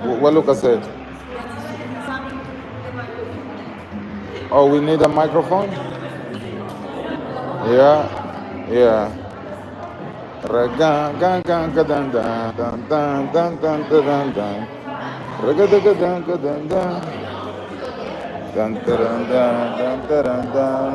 What Lucas said? Oh, we need a microphone? Yeah, yeah. Raga-gan-gan-ga-dun-dun, raga-da-ga-dun-ga-dun-dun, dun-dun-dun-dun-dun-dun.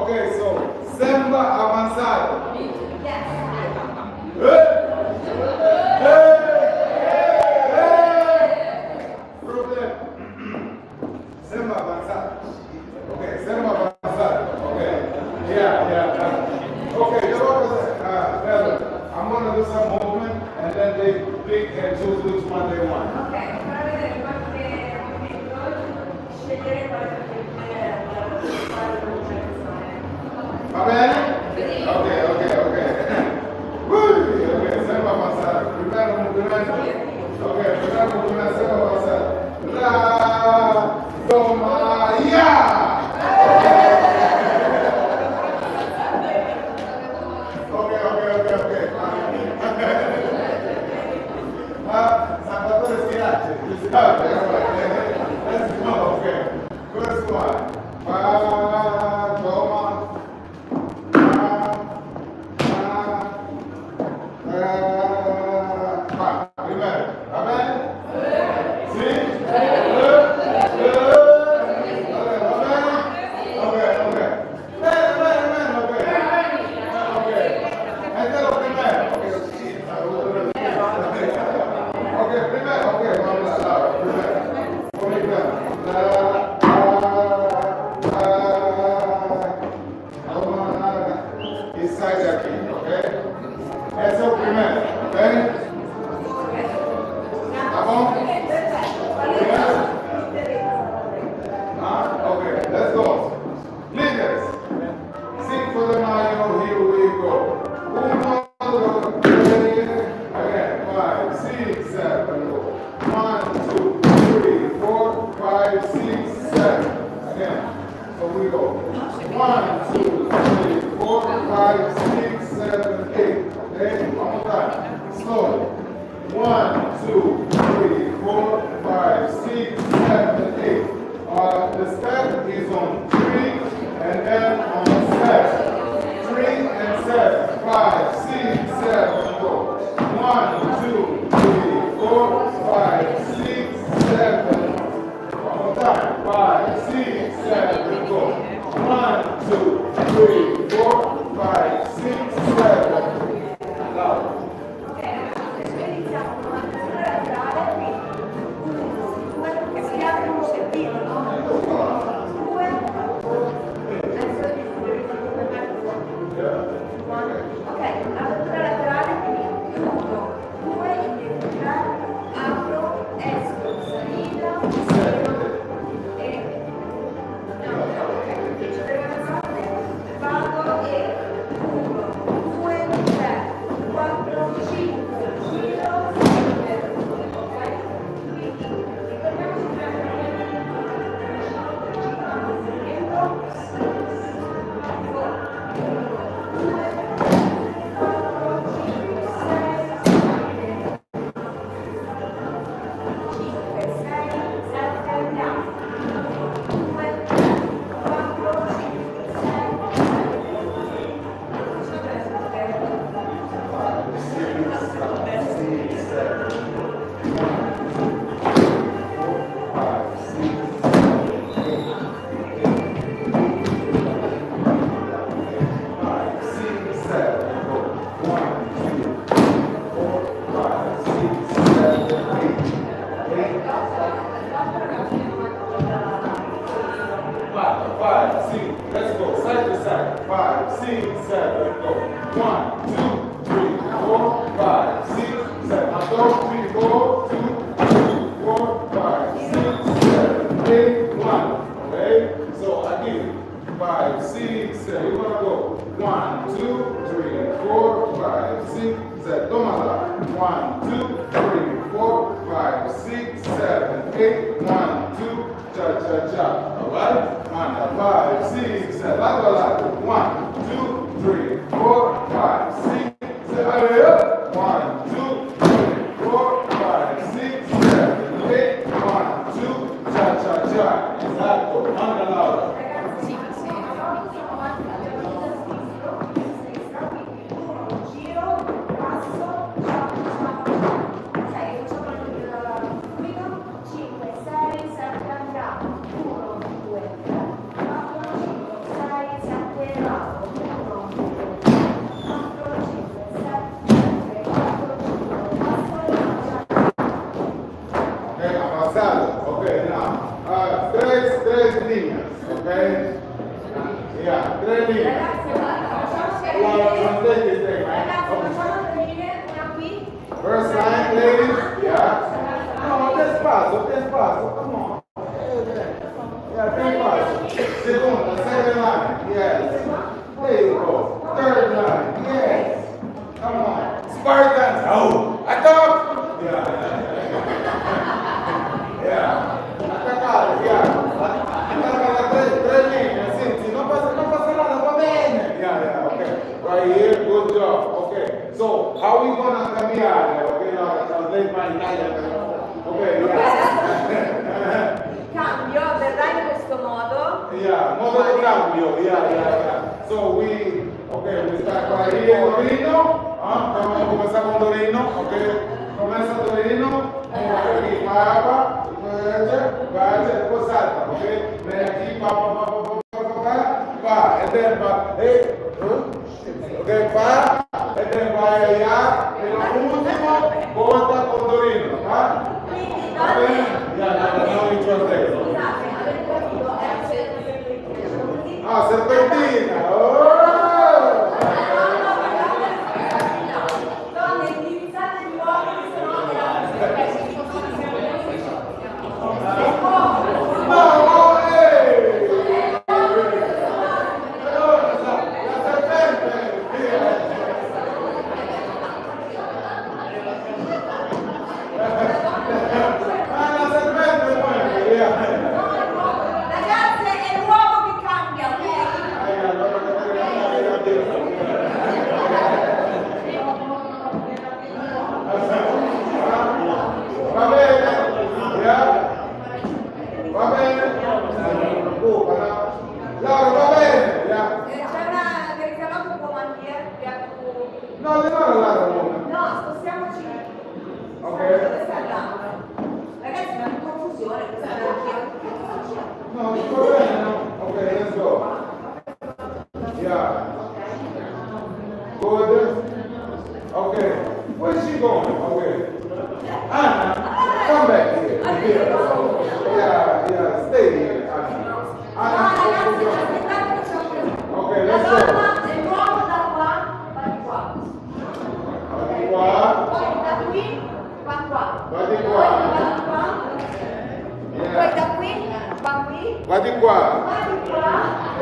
Okay, so samba avanzado. Problem. Samba avanzado. Okay, samba avanzado. Okay. Yeah. Okay, I'm going to do some movement and then they pick and choose which one they want. Okay, farà vedere qualche movimento, scegliere quale preferite fare la canzone. Va bene? Okay. Okay, samba avanzado. Primero movimento. Okay, primero movimento, samba avanzado. La, toma, ya. Okay. Salvatore Schiacci. Let's go, okay. First one. Toma. Primero. Va bene? Sì? Okay, let's go. Leaders, sing for the Mayo, here we go. Uno, dos, tres, again, 5, 6, 7, go. 1, 2, 3, 4, 5, 6, 7. Again, so we go. 1, 2, 3, 4, 5, 6, 7, 8. Okay, one more time. Slowly. 1, 2, 3, 4, 5, 6, 7, 8. The step is on 3 and then on 7. 3 and 7. 5, 6, 7, go. 1, 2, 3, 4, 5, 6, 7. One more time. 5, 6, 7, go. 1, 2, 3, 4, 5, 6, 7. Loud. Iniziamo con una figura laterale, quindi 1, 2, che si apre un pochettino, no? 2, adesso ok, apertura laterale, quindi 1, 2, identità, apro, esco, salita, scelgo e no, ok, ci fermiamo, vado e 1, 2, 3, 4, 5, giro, 7, ok? Quindi ricordiamoci che Let's go. Side to side. 5, 6, 7, go. 1, 2, 3, 4, 5, 6, 7. Now go. 3, 4, 2, 3, 4, 5, 6, 7, 8, 1. Okay? So again. 5, 6, 7. You're gonna go. 1, 2, 3, 4, 5, 6, 7. Toma. 1, 2, 3, 4, 5, 6, 7, 8, 1, 2. Cha cha cha. Alright? 5, 6, 7. Lato a lato. 1, 2, 3, 4, 5, 6, 7. 1, 2, 3, 4, 5, 6, 7, 8. 1, 2. Cha cha cha. Esatto. Manda Laura. Sette, Yeah, 3 linee. Ragazzi, Translate this thing, man. facciamo 3 linee, una qui. First line, ladies. Yeah. No, despacio, despacio. Come on. Yeah, despacio. Segunda, second line. Yes. There you go. Third line. Yes. Come on. Spartans. Oh, attack. Yeah. Yeah. Attaccare, yeah. Attaccare la 3 linee. Sì, non passa nada, va bene. Yeah, okay. Right here, good job. Okay. So, how we gonna cambiare? Okay, now translate my Italian. Okay, yeah. Cambio, verrà in questo modo. Yeah, modo di cambio. Yeah. So we start right here, Torino. Vamos a comenzar con Torino. Okay. Comienza Torino. Aquí, para, después salta. Okay. Ven aquí, pa. And then pa. Hey. Okay, pa. And then va allá. Y lo último, volta con Torino. Quindi, Va bene? Yeah, no, we translate. scusate, avete capito? È un serpentino. Ah, serpentina! Oh! Donne, indirizzate gli uomini, se no No, ragazze, è l'uomo che cambia, ok? Va bene? Yeah? Va bene? Non ti preoccupa, no? Laura, va bene? Yeah? C'è una, devi chiamare un comandiere, No, non Laura, no. no, spostiamoci. Ok. Dove stai andando? Ragazzi, ma è confusione, questa è la No, non va bene, no? Ok, let's go. Yeah. Good. Okay. Where's she going? Okay. Anna, come back here. Yeah, stay here, Anna. No, Anna, ragazzi, aspettate che c'è un okay, La let's go. donna e l'uomo da qua, va di qua. Di qua, Poi da qui, va qua. va di Poi qua. va di qua. Poi da qui, va qui. Va di qua. Va di qua. E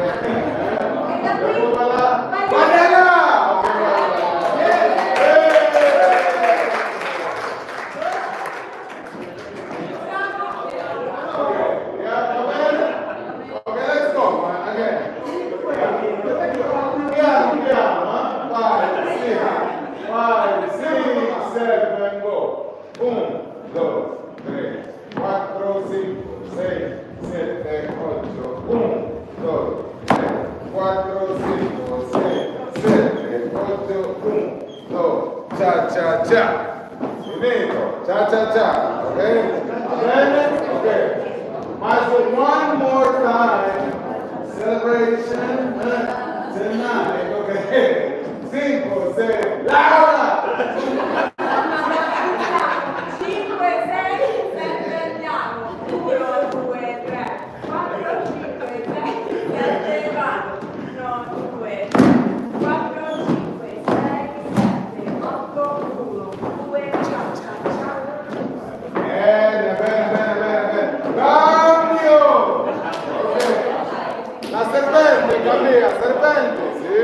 da qui, Dopo va là. va di Va qua. di là. Okay, va là. Yeah, va bene? Okay, let's go. Again. Piano, 5, 6, 7, go. 1, 2, 3, 4, 5, 6, 7, 8. 1, 2, 3, 4, 5, 6, 7, 8. 1, 2, cha. Finito. Cha. Okay? Bene? Okay. One more time. Celebration tonight. Okay. 5, 6. Laura! 5, 6, 7, andiamo. 1, 2, 3, 4, 5, 6, 7, vado. 1, 2, 4, 5, 6, 7, 8, 1, 2, ciao. Bene. Cambio! Okay. La serpente, cambia, serpente, sì.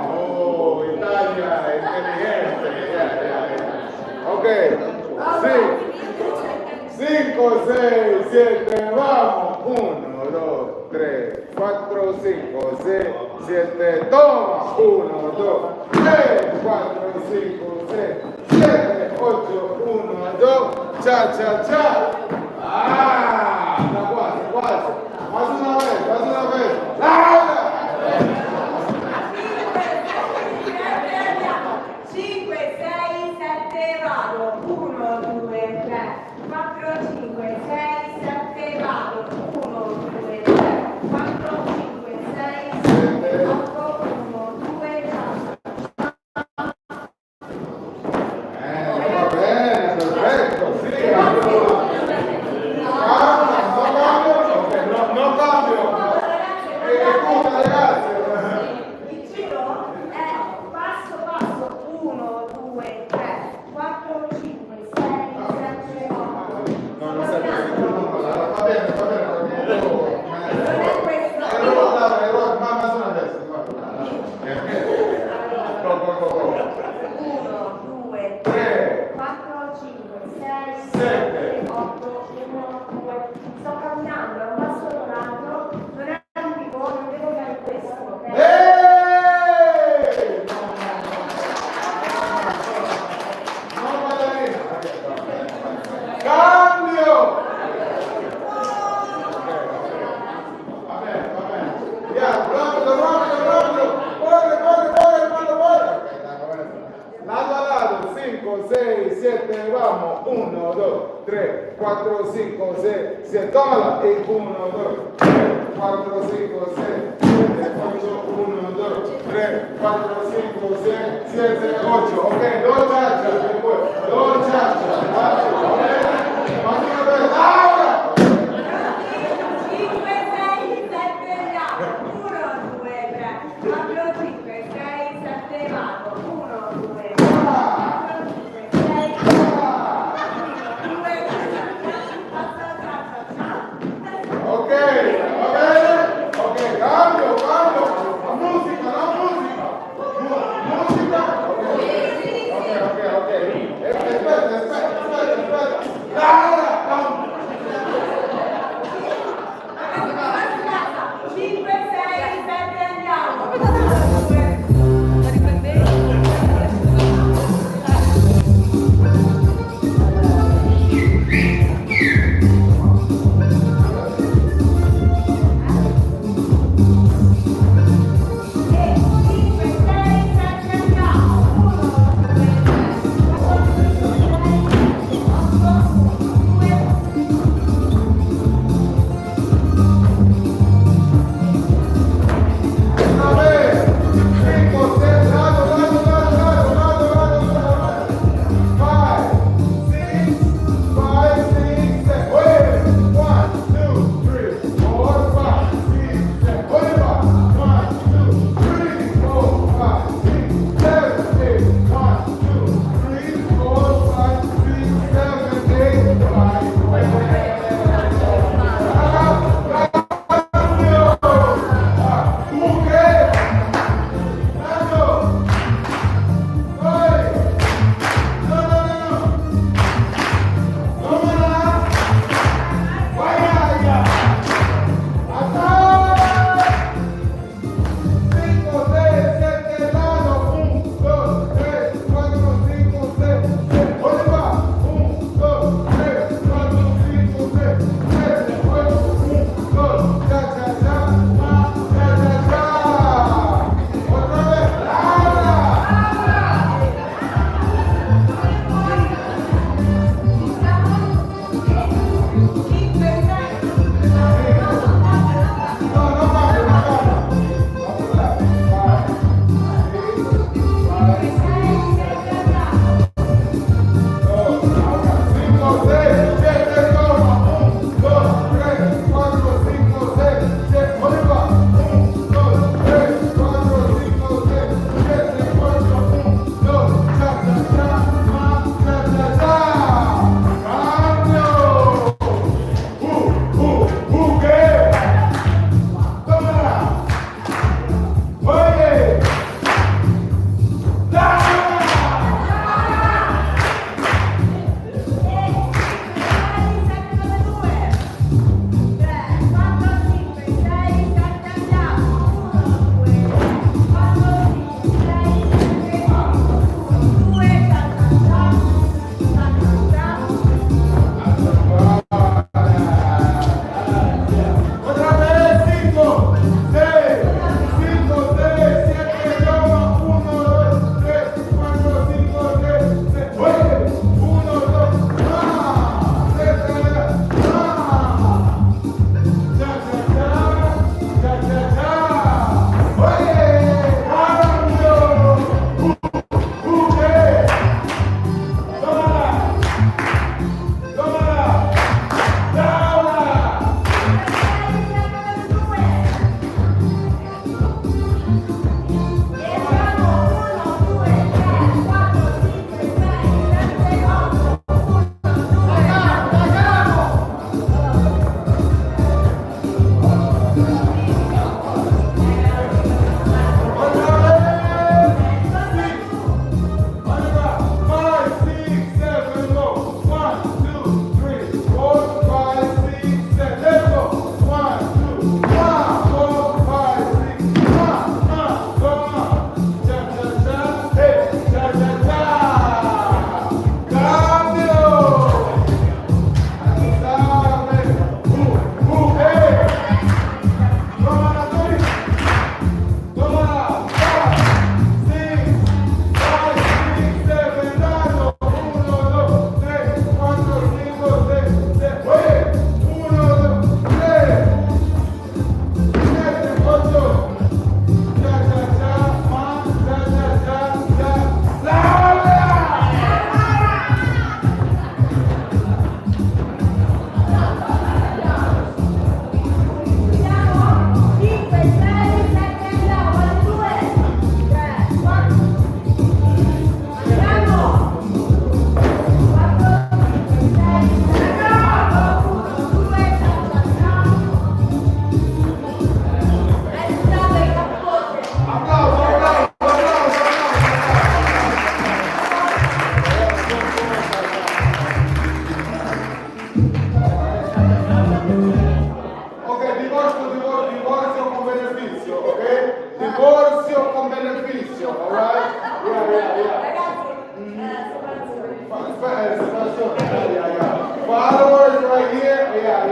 Oh, Italia, intelligente. Yeah. Ok, 5, 6, 7, vamos. 1, 2, 3, 4, 5, 6, 7, toma. 1, 2, 3, 4, 5, 6, 7, 8, 1, 2, cha. Ah, da quasi. Más una vez. ¡Laura! 5, 6, 7, vado. 1, 2, 3, 4, 5, 6, 7, vado. 1, 2, 3, 4, 5, 6, 7, 8, 1, 2, ciao. Va bene, perfetto, sì. 7, vamos. 1, 2, 3, 4, 5, 6, 7. Tómala. Y 1, 2, 3, 4, 5, 6, 7, 8, 1, 2, 3, 4, 5, 6, 7, 8. Ok, dos chachas después. Dos chachas. Ok. Más una vez. ¡Ahora! 5, 6, 7, vado. 1, 2, 3, 4, 5, 6, 7, vado. 1, 2, 3, 4, 5, 6, 7, 2, Ok, va bene? Ok, cambio. La musica, la musica. Musica. Ok. Aspetta. Laura, Divorzio con beneficio, alright? Yeah. Ragazzi, Separazione. Followers right here, yeah.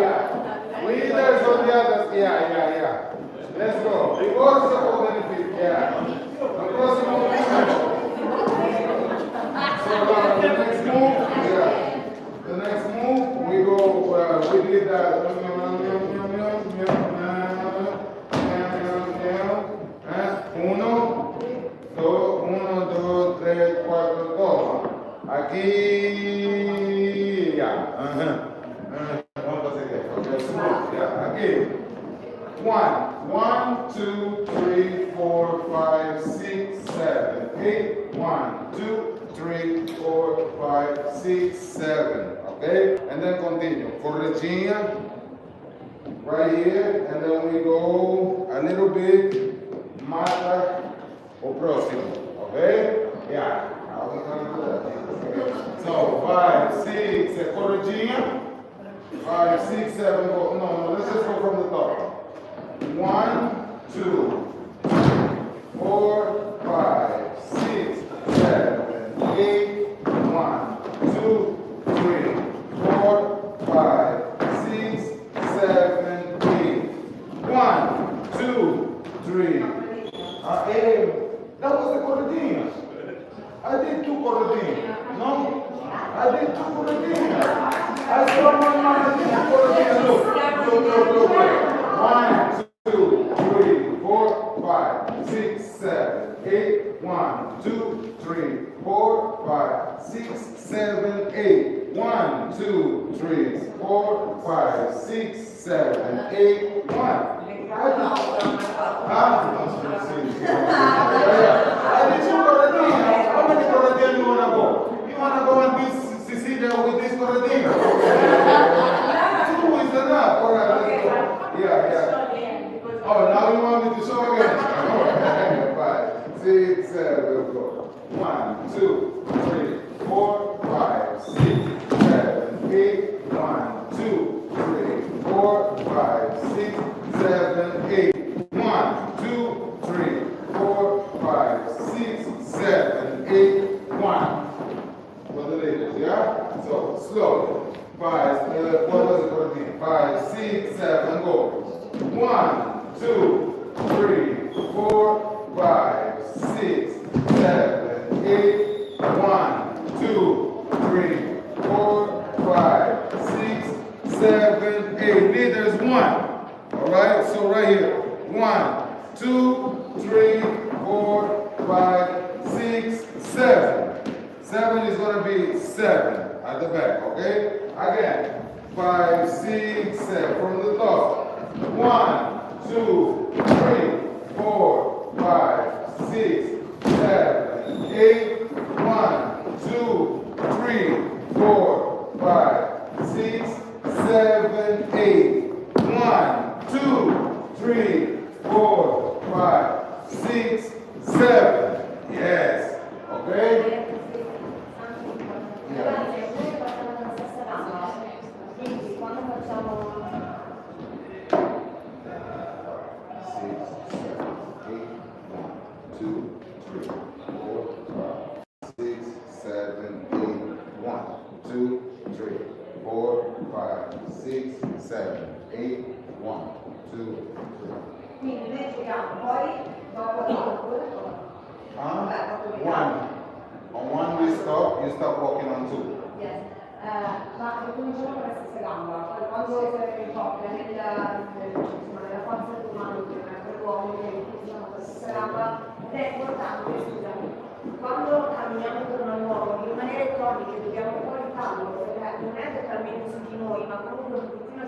Leaders on the others, yeah. Let's go. Divorzio con beneficio, yeah. La prossima the next move, we go, we did that. 1, 2, 3, 4, toma. Aquí, ya. Vamos a seguir. Okay, smooth, yeah. Aquí. 1, 2, 3, 4, 5, 6, 7, 8. 1, 2, 3, 4, 5, 6, 7. Okay? And then continue. Corregia. Right here. And then we go a little bit. Mata o próximo. Okay? Yeah. How we gonna do that? So 5, 6, corregia. 5, 6, 7, go. No, let's just go from the top. 1, 2, 4, 5, 6, 7, 8. 1, 2, 3, 4, 5, 6, 7, 8. 1, 2, 3. That was the corredinha. I did 2 corredinhas. No? I did 2 corredinhas. I saw my mama did 2 corredinhas. Look. 1, 2, 3, 4, 5, 6, 7, 8. 1, 2, 3, 4, 5, 6, 7, 8. 1, 2, 3, 4, 5, 6, 7, 8. 1. I did 2 corredinhas. How many corredinhas you want to go? You want to go and do Sicilia with this corredinha? 2 is enough. All right, let's go. Yeah. Oh, now you want me to show again? 5, 6, 7, go. 1, 2, 3, 4, 5, 6, 7, 8. 1, 2, 3, 4, 5, 6, 7, 8. 1, 2, 3, 4, 5, 6, 7, 8. 1. For the ladies, yeah? So, slowly. 5, what was it for the 5, 6, 7, go. 1, 2, 3, 4, 5, 6, 7, 8. 1, 2, 3, 4, 5, 6, 7, 8. Leaders, 1. Alright, so right here. 1, 2, 3, 4, 5, 6, 7. 7 is going to be 7 at the back, okay? Again, 5, 6, 7 from the top. 1, 2, 3, 4, 5, 6, 7, 8. 1, 2, 3, 4, 5, 6, 7, 8. 1, 2, 3, 4, 5, 6, 7. Yes. Okay? Quindi quando facciamo 8, 1, 2, 3. Quindi noi giriamo, poi dopo One. On one we stop, you stop walking on 2. Yes. Ma cominciamo con la stessa gamba, quando si copre nella forza del umano, dell'uomo che utilizzano la stessa gamba, ed è importante, scusami, quando camminiamo intorno al uomo, di rimanere toniche, dobbiamo un po' rifarlo, perché non è totalmente su di noi, ma comunque un pochettino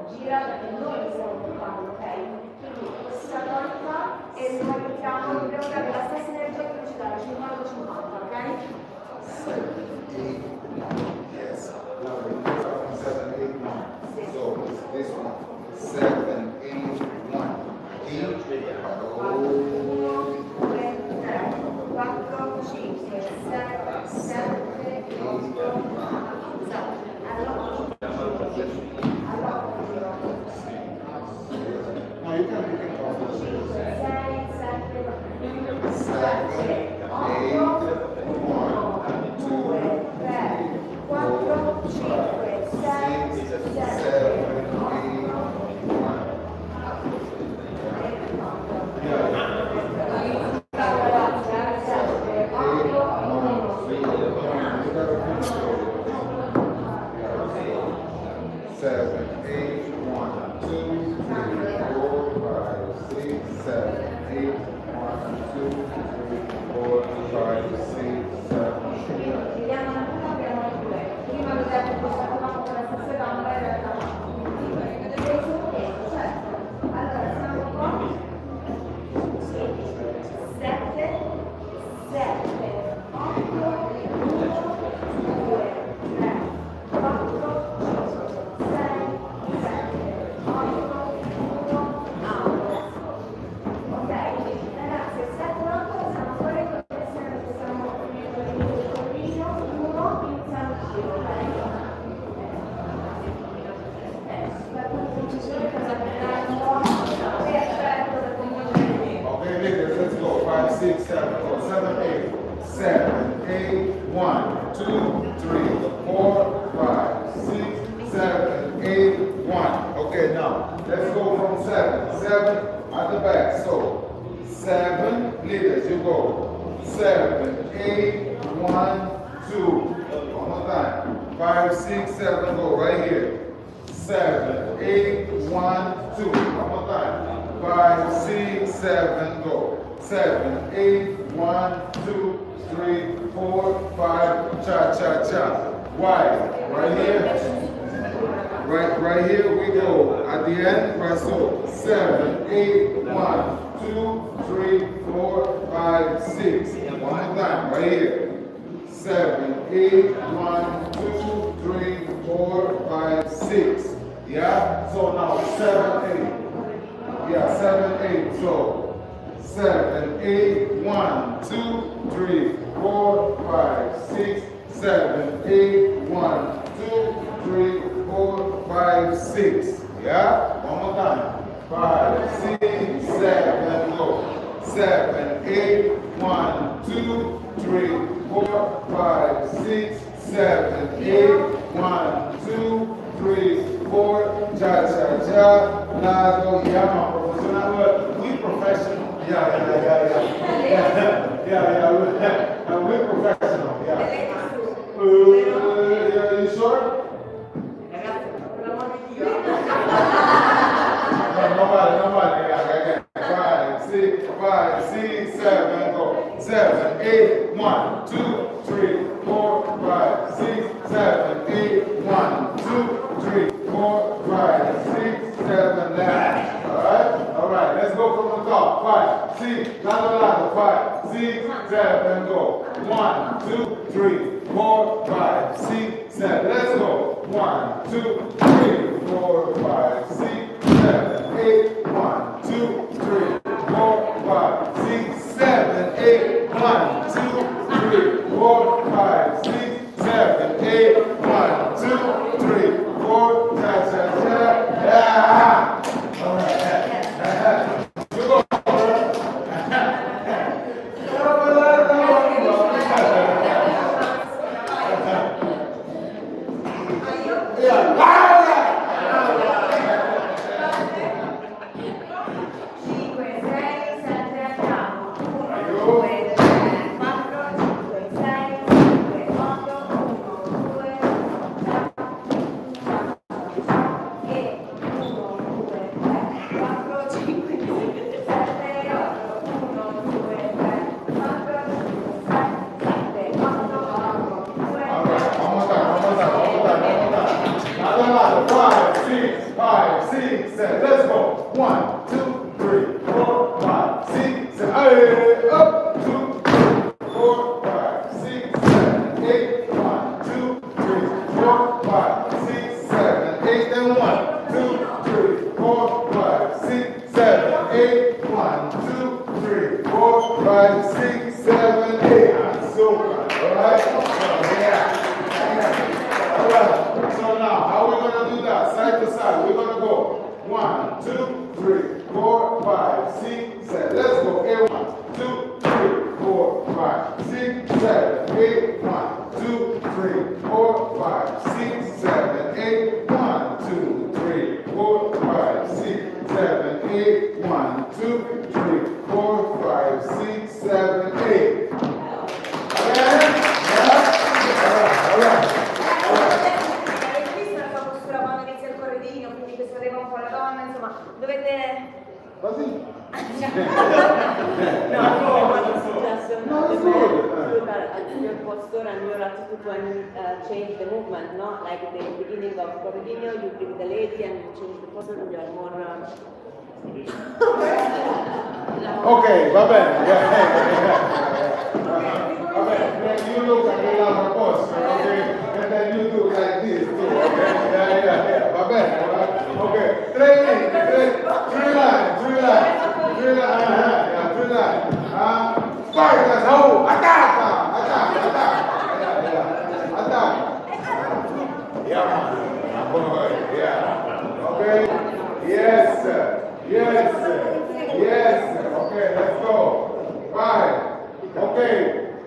si gira perché noi lo stiamo portando, ok? Quindi questa tonica e noi aiutiamo, dobbiamo dare la stessa energia che ci dà, 50-50, ok? 7, 8, 1. Yes. Now we go from 7, 8, 1. So it's this one. 7, 8, 1. 1, 2, 3, 4, 5, 6, 7, 8, 9. No, you can Side to side. We're going to go 1, 2, 3, 4, 5, 5, 6, 7. Let's go. 8, 1, 2, 3, 4, 5, 6, 7, 8, 1, 2, 3, 4, 5, 6, 7, 8, 1, 2, 3, 4, 5, 6, 7, 8, 1, 2, 3, 4, 5, 6, 7, 8. Again. All right. Avete visto la sua postura quando inizia il corredino, quindi che solleva un po' la donna, insomma, dovete... Così? No, what is suggestion? No, The it's man good. look at your posture and your attitude when change the movement, no? Like the beginning of Corridino, you bring the lady and you change the posture, you are more... Ok, va bene. Va bene, then you look at the other posture, okay? And then you do like this too, okay? Yeah. Va bene, okay. Three lines. Fighters, oh, attack! Yeah, man. Yeah. Okay? Yes, sir. Okay, let's go. 5. Okay,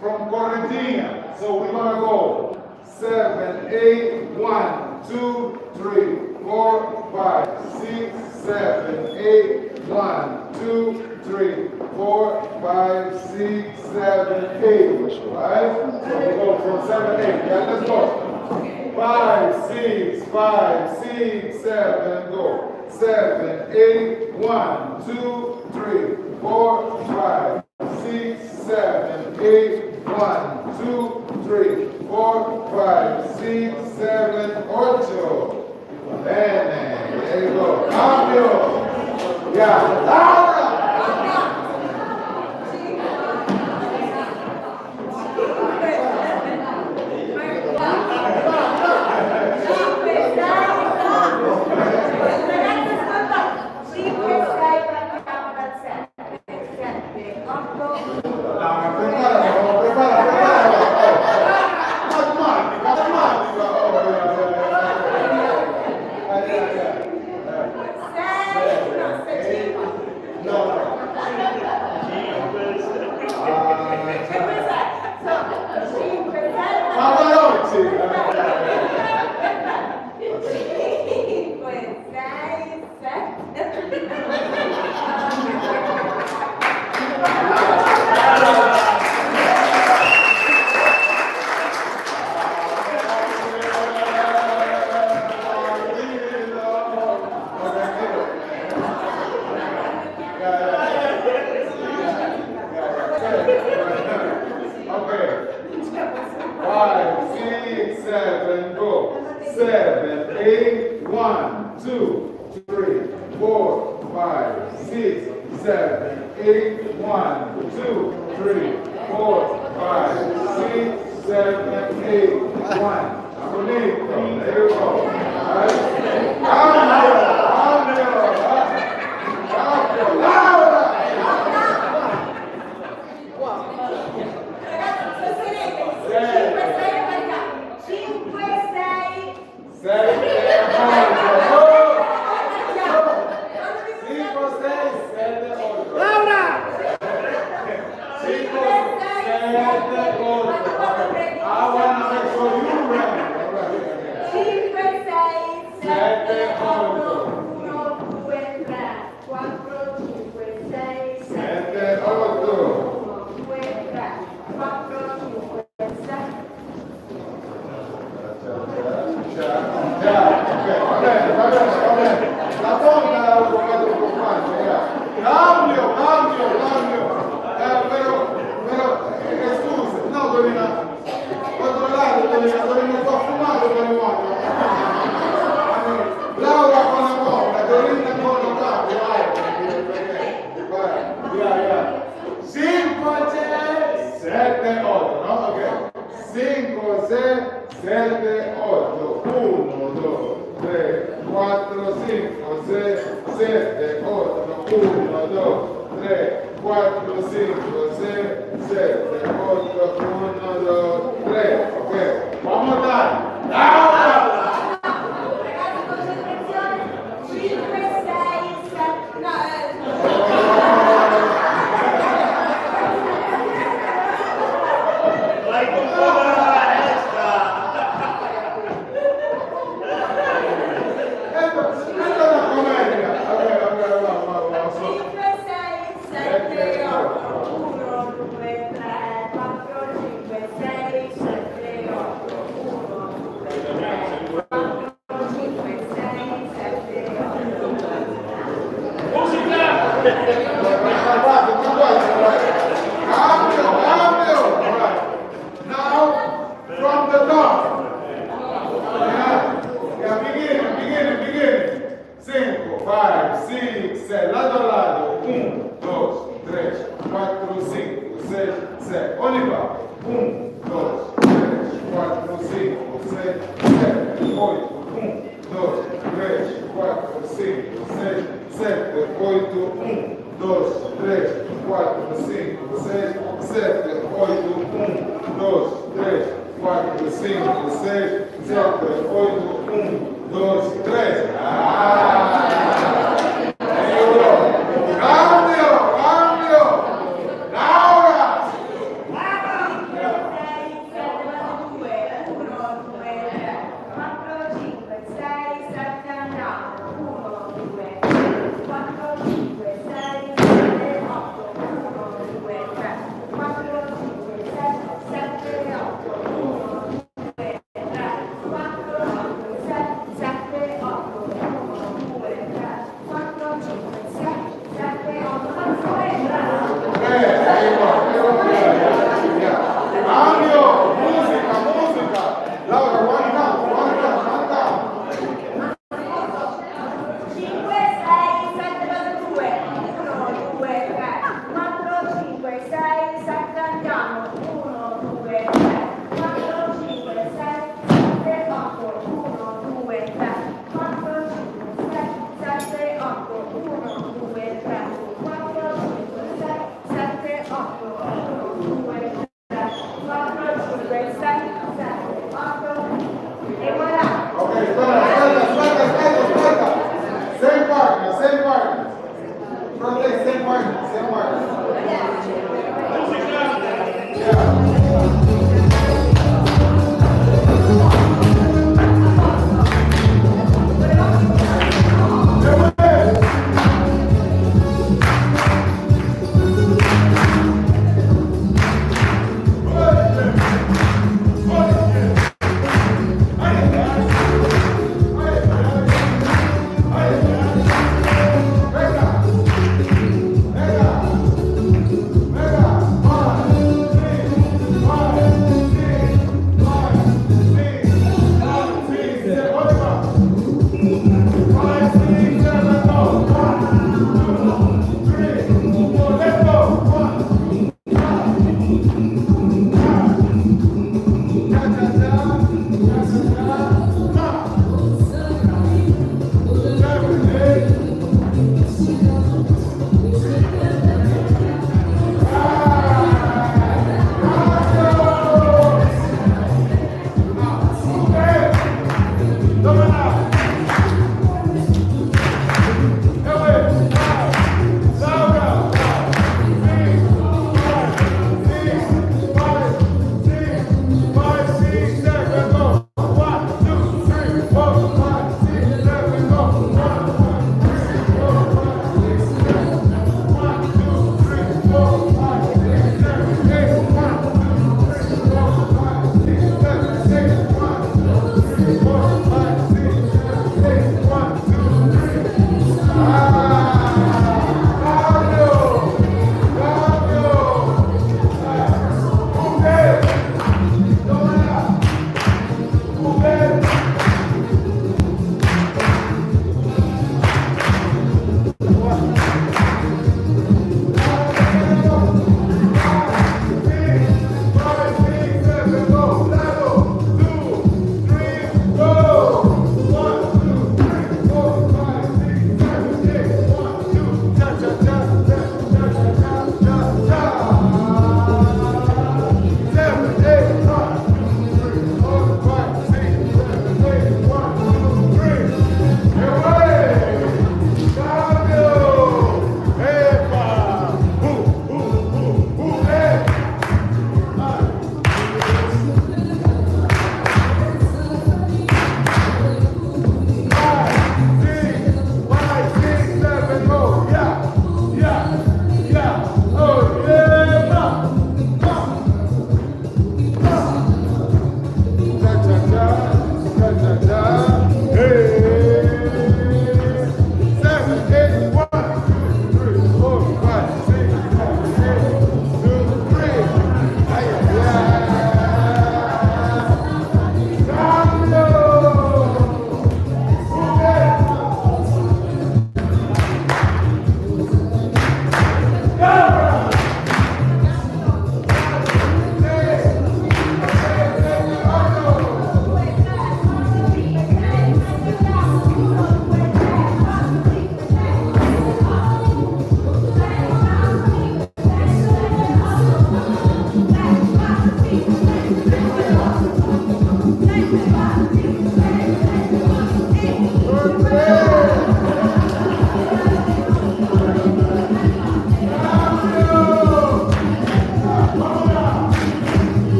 from Correntina. So we're gonna go 7, 8, 1, 2, 3, 4, 5, 6, 7, 8, 1, 2, 3, 4, 5, 6, 7, 8. Right? So we go from 7, 8. Yeah, let's go. 5, 6, 7, go. 7, 8, 1, 2, 3, 4, 5, 6, 7, 8, 1, 2, 3, 4, 5, 6, 7, 8. Bene, there you go. Cambio. Yeah. Laura! 7, 8, 1, 2, 3, 4, 5, 6, 7, 8, 1, 2, 3, 4, 5, 6, 7, 8. Now, from the top. Beginning. 5, 6, 7, lato a lato. 1, 2, 3, 4, 5, 6, 7. On y va. 1, 2, 3, 4, 5, 6, 7, 8. 1, 2, 3, 4, 5, 6, 7, 8. 1, 2, 3, 4, 5, 6, 7, 8. 1, 2, 3, 4, 5, 6, 7, 8. 1, 2, 3. Cambio. Laura. 4, 5, 6, 7, andiamo. 1, 2, 3, 4, 5, 6, 7, 8. 1, 2, 3, 4, 5, 6, 7, 8. 1, 2, 3, 4, 5, 6, 7, 8. 1, 2, 3, 4, 5, 6, 7, 8. Cambio. Musica. Laura, one down. 5, 6, 7, 2, 1, 2, 3, 4, 5, 6, 7, andiamo. 1, 2, 3, 4, 5, 6, 7, 8. 1, 2, 3, 4, 5, 6, 7, 8. 1, 2, 3, 4, 5, 6, 7, 8. 1, 2, 3, 4, 5, 6, 7, 8. E voilà. Ok, aspetta. Same partner. Front leg, same partner. Venga.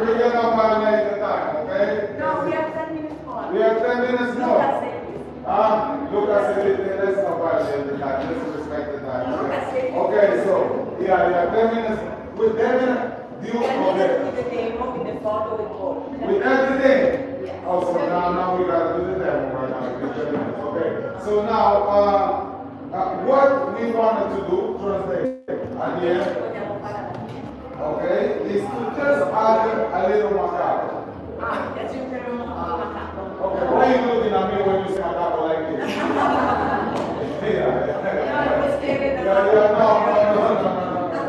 We're gonna violate the time, okay? No, we have 10 minutes more. We have 10 minutes Look more. at it. Lucas said it, let's not violate the time, let's respect the time. Lucas said it. Okay, so, yeah, 10 minutes. With 10 minutes, you, With okay. the demo, with the photo, with all. With everything? Yeah. Oh, so now we gotta do the demo right now. Okay, so now, what we wanted to do, translate at the end, Vogliamo fare alla fine. okay, is to just add a little macaco. Ah, mi piace un po' macaco. Okay, why are you looking at me when you say macaco like this? Yeah, no.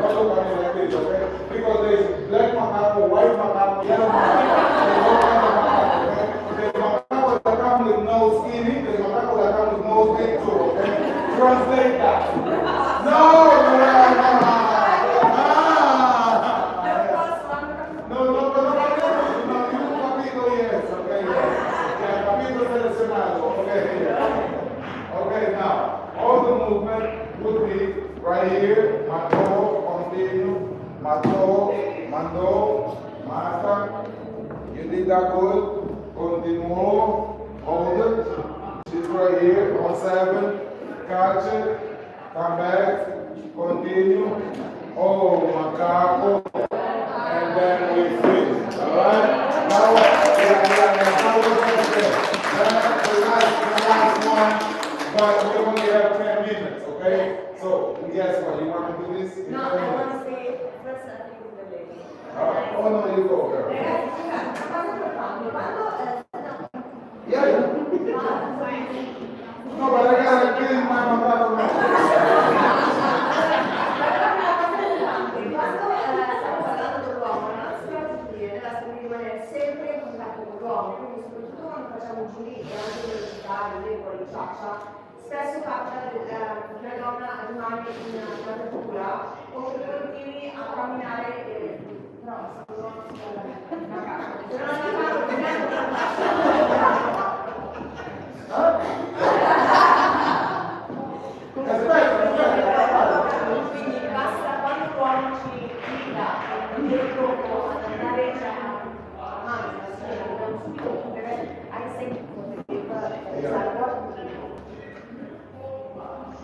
Don't look at me like this, okay? Because there's black macaco, white macaco, yellow macaco, there's all kinds of macaco, okay? There's macaco that come with no skinny, there's macaco that come with no big too, okay? Translate that. No. No, you capito, yes, okay, yeah, capito seleccionado, okay, yeah. Okay, now, all the movement would be right here, mató, continue, mató, mandó, mata, you did that good, continuó, hold it, she's right here, on 7, catch it, come back, continue, oh, macaco, and then we finish, alright? Now, that's the last one, but we only have 10 minutes, okay? So, yes, what, you want to do this? No, I want to say first something with the lady. Oh, no, you go, girl. Ragazzi, scusate, una cosa importante, quando... Yeah. No, but I gotta clean my macaco now. Quando stiamo parlando dell'uomo, la nostra strategia deve essere di rimanere sempre in contatto con l'uomo, quindi soprattutto quando facciamo giri e anche velocità, regole, ciaccia, spesso capita che la donna rimane in una cattura o che continui a camminare no, sono quindi basta quando l'uomo ci guida nel corpo ad andare a dobbiamo subito chiudere ai seguito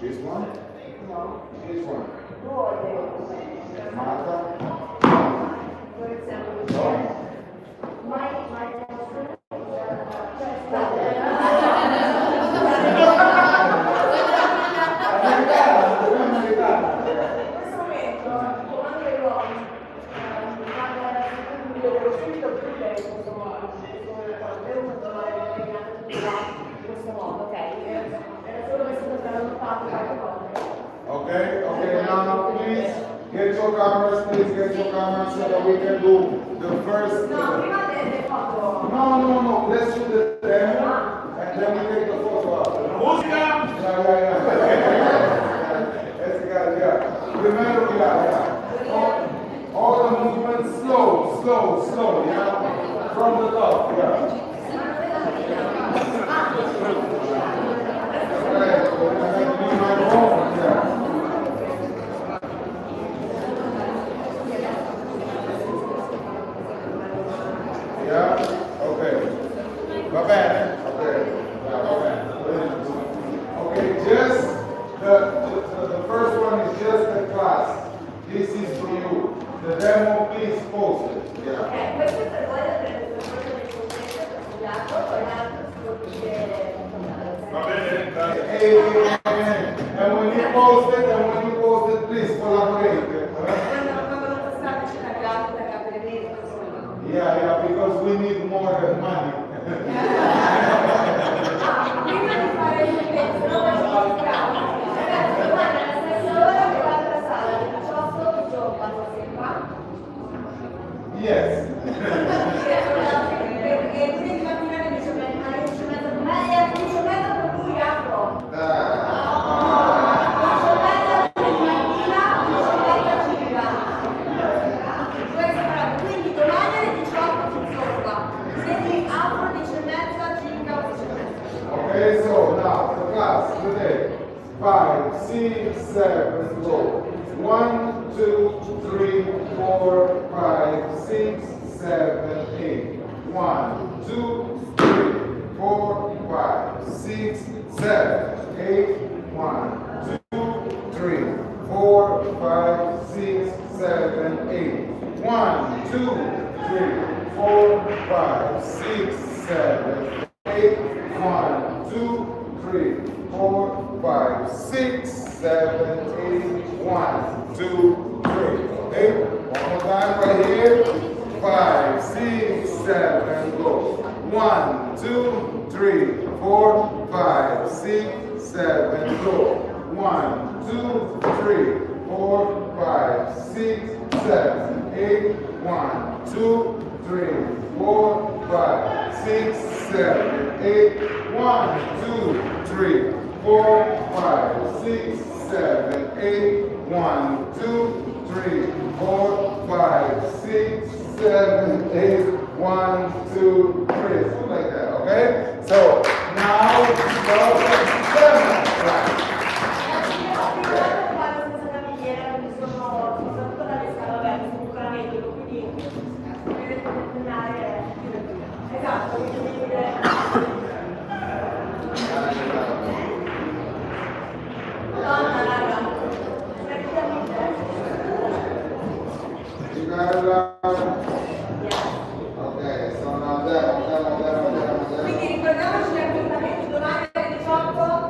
This one? no, This one. Mata. for example, No. my questo momento, comando dei uomini, quando era devo subito chiudere in questo modo, devo continuare a impegnare in questo modo, ok? Era solo questo che avevo fatto qualche volta. Okay, now please get your cameras, so that we can do the first. No, prima delle foto. No, let's do the demo and then we take the photo after. Musica! Yeah. Yes, yeah. Remember, yeah. All the movements slow, yeah. From the top, yeah. Okay, we're gonna do my own, yeah. Yeah, okay. Va bene? Okay. Yeah, va bene. Okay, just the first one is just the class. This is for you. The demo, please post it. Yeah. Ok, questo per voi è il discorso del contesto per studiato, poi l'altro si può dire. Va bene, grazie. And when you post it, please collaborate. Quando lo postate ci tagliate per me. Yeah, because we need more than money. Prima di fare il pezzo, no, facciamo il bravo. Ragazzi, domani alla stessa ora che l'altra sala, alle 18, quando si fa. Yes. Perché quindi mattina alle 10:30, alle 10:30 per cui apro. 10:30 quindi domani alle 18 funziona qua. Quindi apro 10:30 circa 11:30. Okay, so now the class today. 5, 6, 7, go. 1, 2, 3, 4, 5, 6, 7, 8. 1, 2, 3, 4, 5, 6, 7, 8. 1, 2, 3, 4, 5, 6, 7, 8. 1, 2, 3, 4, 5, 6, 7, 8. 1, 2, 3, 4, 5, 6, 7, 8. 1, 2, 3, 8. One more time right here. 5, 6, 7, go. 1, 2, 3, 4, 5, 6, 7, go. 1, 2, 3, 4, 5, 6, 7, 8. 1, 2, 3, 4, 5, 6, 7, 8. 1, 2, 3, 4, 5, 6, 7, 8. 1, 2, 3, 4, 5, 6, 7, 8. 1, 2, 3. Something like that, okay? So now go 7. Right. Esatto, quindi devi dire... Madonna, raga, praticamente... You got it out? Okay, so now down. Quindi ricordiamoci che appuntamento domani alle 18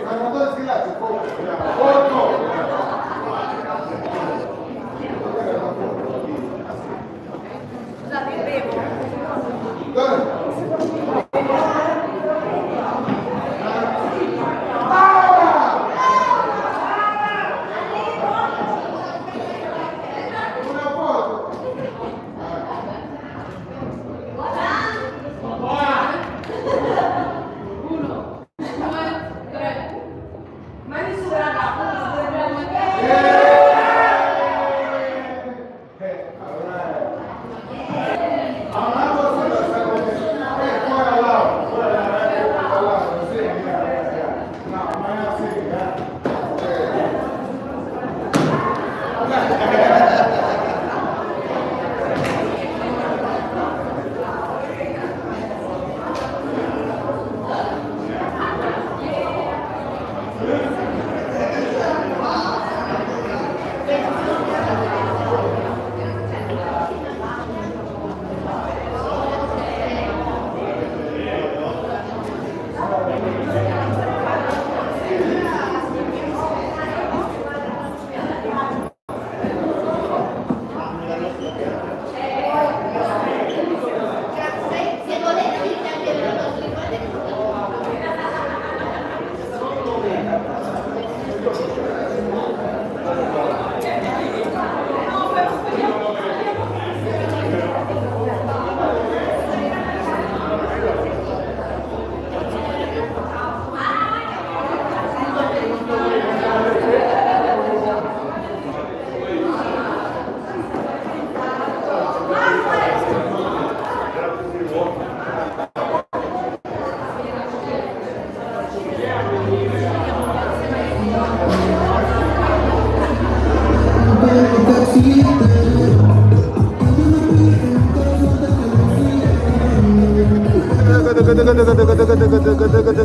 Salvatore Schillaci, corto. Scusate, bevo. Una foto. Mani su, raga. Good.